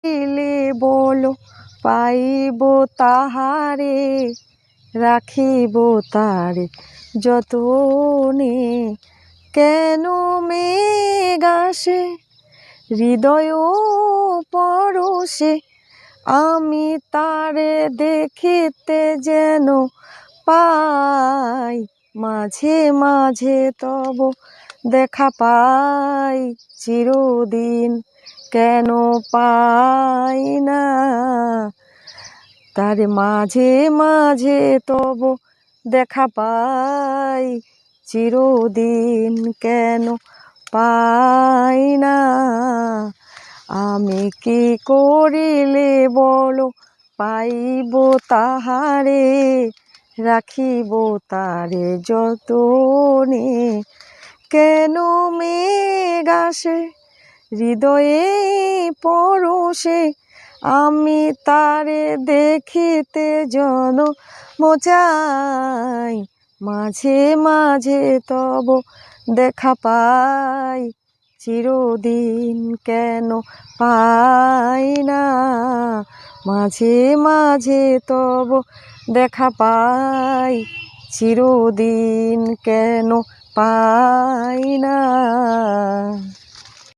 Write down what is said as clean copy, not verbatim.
দিলে বলো পাইব তাহারে, রাখিব তারে যতনে। কেন মেঘ আসে হৃদয় পরশে, আমি তারে দেখিতে যেন পাই। মাঝে মাঝে তব দেখা পাই চিরদিন, কেন পাই না তারে মাঝে মাঝে তব দেখা পাই চিরদিন, কেন পাই না। আমি কি করিলে বলো পাইব তাহারে, রাখিব তারে যতনে। কেন মেঘ আসে হৃদয়ে পরশে, আমি তারে দেখিতে জনম চাই। মাঝে মাঝে তব দেখা পাই চিরদিন, কেন পাই না। মাঝে মাঝে তব দেখা পাই চিরদিন, কেন পাই না।